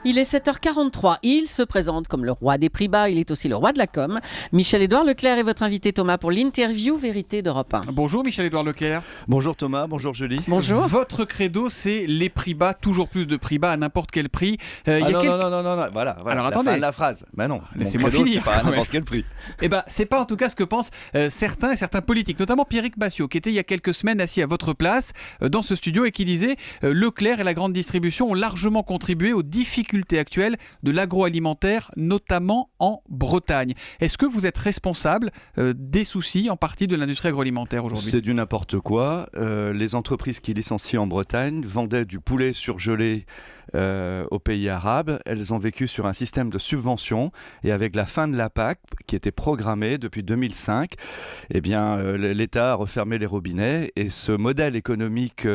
Il est 7h43. Il se présente comme le roi des prix bas. Il est aussi le roi de la com. Michel-Édouard Leclerc est votre invité, Thomas, pour l'interview Vérité d'Europe 1. Bonjour Michel-Édouard Leclerc. Bonjour Thomas, bonjour Julie. Bonjour. Votre credo, c'est les prix bas, toujours plus de prix bas à n'importe quel prix. Non, voilà. Alors, la attendez. fin de la phrase. Ben non, Laissez-moi mon credo, finir. c'est pas à n'importe quel prix. Eh ben, c'est pas en tout cas ce que pensent certains politiques, notamment Pierrick Massiot, qui était il y a quelques semaines assis à votre place dans ce studio et qui disait Leclerc et la grande distribution ont largement contribué aux difficultés actuelles de l'agroalimentaire, notamment en Bretagne. Est-ce que vous êtes responsable des soucis en partie de l'industrie agroalimentaire aujourd'hui ? C'est du n'importe quoi. Les entreprises qui licencient en Bretagne vendaient du poulet surgelé aux pays arabes. Elles ont vécu sur un système de subvention et avec la fin de la PAC qui était programmée depuis 2005, eh bien, l'État a refermé les robinets et ce modèle économique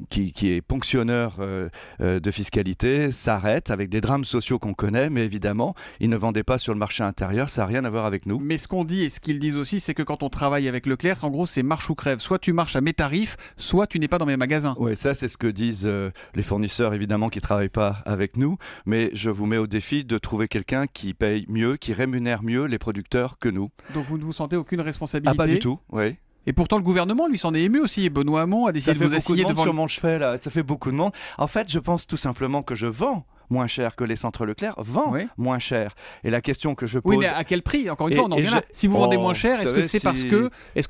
qui est ponctionneur de fiscalité s'arrête avec des drames sociaux qu'on connaît, mais évidemment, ils ne vendaient pas sur le marché intérieur, ça n'a rien à voir avec nous. Mais ce qu'on dit et ce qu'ils disent aussi, c'est que quand on travaille avec Leclerc, en gros, c'est marche ou crève. Soit tu marches à mes tarifs, soit tu n'es pas dans mes magasins. Oui, ça c'est ce que disent les fournisseurs évidemment qui ne travaillent pas avec nous, mais je vous mets au défi de trouver quelqu'un qui paye mieux, qui rémunère mieux les producteurs que nous. Donc vous ne vous sentez aucune responsabilité ? Ah, pas du tout, oui. Et pourtant, le gouvernement, lui, s'en est ému aussi. Et Benoît Hamon a décidé de vous assigner devant... sur mon chevet, là. Ça fait beaucoup de monde. En fait, je pense tout simplement que je vends moins cher que les centres Leclerc, moins cher. Et la question que je pose... Oui, mais à quel prix ? Encore une fois, on en revient là. Si vous vendez moins cher, est-ce que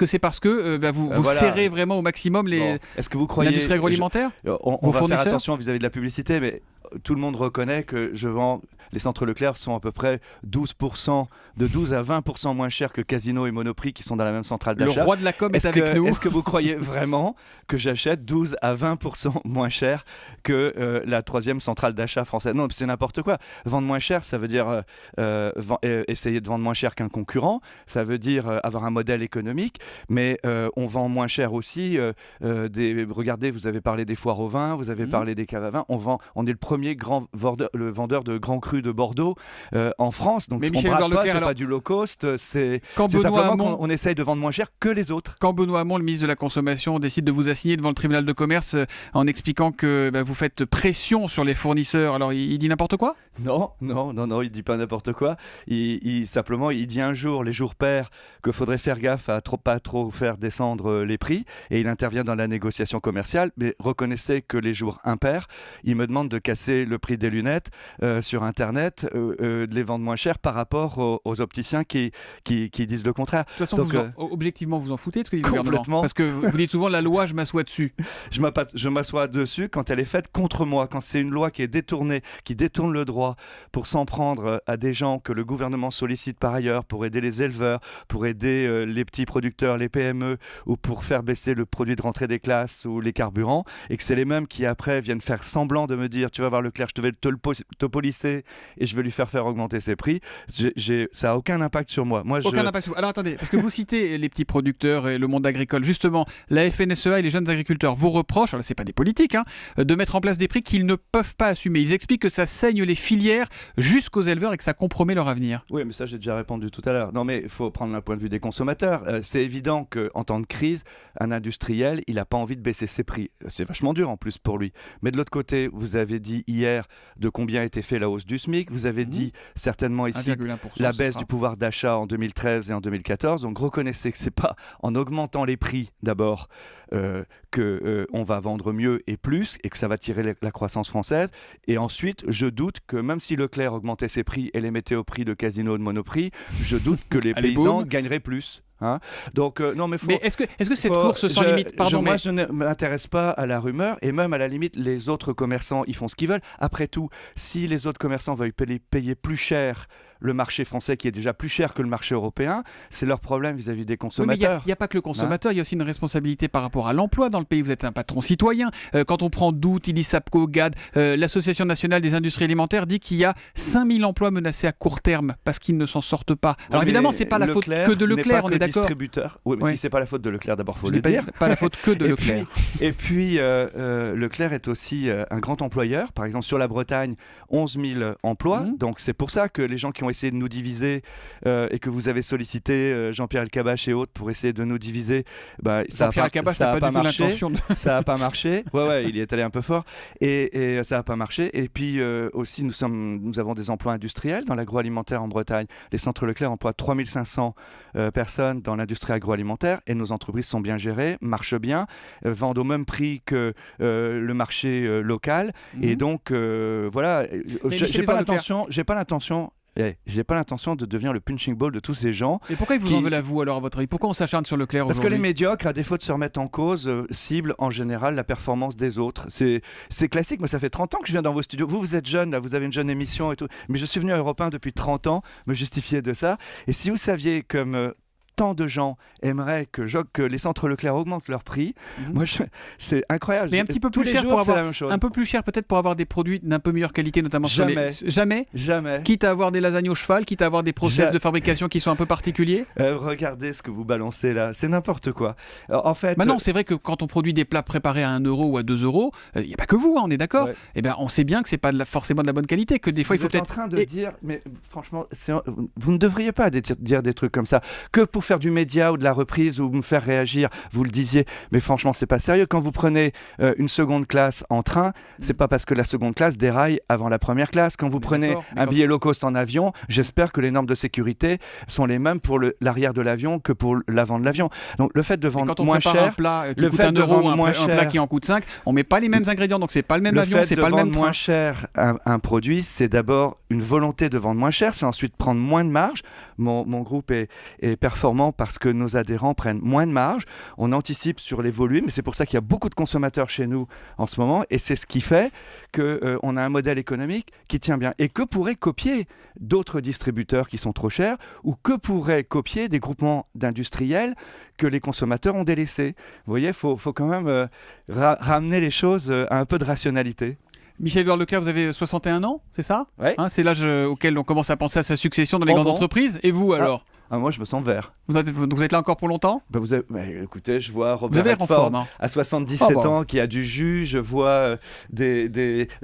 c'est parce que vous serrez vraiment au maximum l'industrie agroalimentaire ? On va faire attention vis-à-vis de la publicité, mais tout le monde reconnaît que je vends... Les centres Leclerc sont à peu près 12% de 12 à 20% moins chers que Casino et Monoprix qui sont dans la même centrale d'achat. Le roi de la com est avec nous. Est-ce que vous croyez vraiment que j'achète 12 à 20% moins cher que la troisième centrale d'achat française ? Non, c'est n'importe quoi. Vendre moins cher, ça veut dire essayer de vendre moins cher qu'un concurrent. Ça veut dire avoir un modèle économique. Mais on vend moins cher aussi. Regardez, vous avez parlé des foires au vin, vous avez parlé des caves à vin. On est le premier vendeur de grands crus de Bordeaux en France. Donc on ne brade pas, c'est pas du low cost. C'est simplement qu'on essaye de vendre moins cher que les autres. Quand Benoît Hamon, le ministre de la Consommation, décide de vous assigner devant le tribunal de commerce en expliquant que vous faites pression sur les fournisseurs, alors il dit n'importe quoi ? Non, il dit pas n'importe quoi. Simplement, il dit un jour, les jours pairs, qu'il faudrait faire gaffe à pas trop faire descendre les prix, et il intervient dans la négociation commerciale. Mais reconnaissez que les jours impairs, il me demande de casser le prix des lunettes sur Internet, de les vendre moins cher par rapport aux opticiens qui disent le contraire. De toute façon, objectivement, vous en foutez de ce que dit le gouvernement ? Complètement. Parce que vous dites souvent la loi, je m'assois dessus. Je m'assois dessus quand elle est faite contre moi, quand c'est une loi qui est détournée, qui détourne le droit pour s'en prendre à des gens que le gouvernement sollicite par ailleurs pour aider les éleveurs, pour aider les petits producteurs, les PME, ou pour faire baisser le produit de rentrée des classes ou les carburants, et que c'est les mêmes qui après viennent faire semblant de me dire tu vas voir Leclerc, je vais te polisser et je vais lui faire augmenter ses prix. Ça n'a aucun impact sur moi. Impact sur vous. Alors attendez, parce que vous citez les petits producteurs et le monde agricole. Justement, la FNSEA et les jeunes agriculteurs vous reprochent, alors c'est pas des politiques, de mettre en place des prix qu'ils ne peuvent pas assumer. Ils expliquent que ça saigne les filières jusqu'aux éleveurs et que ça compromet leur avenir. Oui, mais ça j'ai déjà répondu tout à l'heure. Non, mais il faut prendre le point de vue des consommateurs. C'est évident qu'en temps de crise, un industriel, il n'a pas envie de baisser ses prix. C'est vachement dur en plus pour lui. Mais de l'autre côté, vous avez dit hier de combien était fait la hausse du SMIC. Vous avez dit certainement ici la baisse du pouvoir d'achat en 2013 et en 2014. Donc reconnaissez que ce n'est pas en augmentant les prix d'abord qu'on va vendre mieux et plus et que ça va tirer la croissance française. Et ensuite, je doute que même si Leclerc augmentait ses prix et les mettait au prix de Casino et de Monoprix, je doute que les paysans gagneraient plus. Donc non, mais est-ce que cette course sans limite, moi je ne m'intéresse pas à la rumeur, et même à la limite les autres commerçants ils font ce qu'ils veulent. Après tout, si les autres commerçants veulent payer plus cher le marché français qui est déjà plus cher que le marché européen, c'est leur problème vis-à-vis des consommateurs. Il n'y a pas que le consommateur, il y a aussi une responsabilité par rapport à l'emploi dans le pays. Vous êtes un patron citoyen. Quand on prend Dout, Ilisapco, GAD, l'Association nationale des industries alimentaires dit qu'il y a 5000 emplois menacés à court terme parce qu'ils ne s'en sortent pas. Alors évidemment, c'est pas la faute que de Leclerc, on est d'accord. Distributeur. Oui, mais si c'est pas la faute de Leclerc, d'abord faut le dire. Pas la faute que de Leclerc. Et puis Leclerc est aussi un grand employeur. Par exemple, sur la Bretagne, 11 000 emplois. Donc c'est pour ça que les gens qui ont ont essayé de nous diviser et que vous avez sollicité Jean-Pierre Elkabbach et autres pour essayer de nous diviser, Jean-Pierre Elkabbach n'a pas du tout l'intention de... Ça n'a pas marché. Ouais, il y est allé un peu fort. Et ça n'a pas marché. Et puis aussi, nous avons des emplois industriels dans l'agroalimentaire en Bretagne. Les centres Leclerc emploient 3500 personnes dans l'industrie agroalimentaire et nos entreprises sont bien gérées, marchent bien, vendent au même prix que le marché local. Et donc, voilà, j'ai pas l'intention de devenir le punching ball de tous ces gens. Et pourquoi ils vous en veulent à vous alors, à votre avis? Pourquoi on s'acharne sur Leclerc aujourd'hui? Parce que les médiocres, à défaut de se remettre en cause, ciblent en général la performance des autres. C'est classique, moi ça fait 30 ans que je viens dans vos studios. Vous êtes jeune, là, vous avez une jeune émission et tout. Mais je suis venu à Europe 1 depuis 30 ans, me justifier de ça. Et si vous saviez comme... tant de gens aimeraient que les centres Leclerc augmentent leur prix. Moi, c'est incroyable. Mais un petit peu plus cher pour avoir un peu plus cher peut-être pour avoir des produits d'un peu meilleure qualité, notamment jamais. Jamais. Quitte à avoir des lasagnes au cheval, quitte à avoir des process de fabrication qui sont un peu particuliers. Regardez ce que vous balancez là, c'est n'importe quoi. En fait. Non, c'est vrai que quand on produit des plats préparés à 1 € ou à 2 €, il n'y a pas que vous, on est d'accord. Ouais. Eh ben, on sait bien que c'est pas forcément de la bonne qualité, que des fois il faut peut-être. En train de dire, mais franchement, vous ne devriez pas dire des trucs comme ça. Que pour faire du média ou de la reprise ou me faire réagir, vous le disiez, mais franchement c'est pas sérieux. Quand vous prenez une seconde classe en train, c'est pas parce que la seconde classe déraille avant la première classe. Quand vous prenez un billet low cost en avion, j'espère que les normes de sécurité sont les mêmes pour l'arrière de l'avion que pour l'avant de l'avion. Donc le fait de vendre moins cher, un plat qui coûte 1 €, un plat qui en coûte 5, on met pas les mêmes ingrédients, donc c'est pas le même avion, c'est pas le même train. Moins cher un produit, c'est d'abord une volonté de vendre moins cher, c'est ensuite prendre moins de marge. Mon groupe est performant parce que nos adhérents prennent moins de marge, on anticipe sur les volumes, et c'est pour ça qu'il y a beaucoup de consommateurs chez nous en ce moment, et c'est ce qui fait qu'on a un modèle économique qui tient bien, et que pourraient copier d'autres distributeurs qui sont trop chers, ou que pourraient copier des groupements d'industriels que les consommateurs ont délaissés. Vous voyez, il faut quand même ramener les choses à un peu de rationalité. Michel-Édouard Leclerc, vous avez 61 ans, c'est ça? Ouais. C'est l'âge auquel on commence à penser à sa succession dans les grandes entreprises. Et vous alors? Moi, je me sens vert. Vous êtes là encore pour longtemps? Écoutez, je vois Robert Redford à 77 ans qui a du jus. Je vois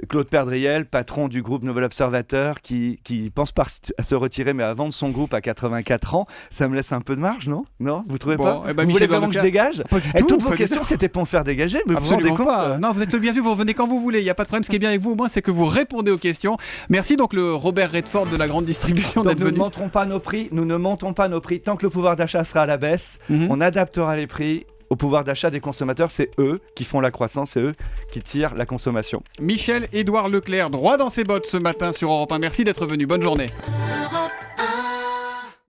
Claude Perdriel, patron du groupe Nouvel Observateur, qui pense à se retirer, mais à vendre son groupe à 84 ans. Ça me laisse un peu de marge, non? Non, vous trouvez pas? Vous voulez vraiment que je dégage? Pas du tout. Toutes vos questions, c'était pour me faire dégager, mais vous vous rendez compte? Non, vous êtes le bienvenu, vous revenez quand vous voulez. Il n'y a pas de problème. Ce qui est bien avec vous, au moins, c'est que vous répondez aux questions. Merci donc le Robert Redford de la grande distribution d'être venu. Nous ne monterons pas nos prix. Nous ne montons pas nos prix. Tant que le pouvoir d'achat sera à la baisse, on adaptera les prix au pouvoir d'achat des consommateurs. C'est eux qui font la croissance, c'est eux qui tirent la consommation. Michel-Édouard Leclerc, droit dans ses bottes ce matin sur Europe 1. Merci d'être venu. Bonne journée.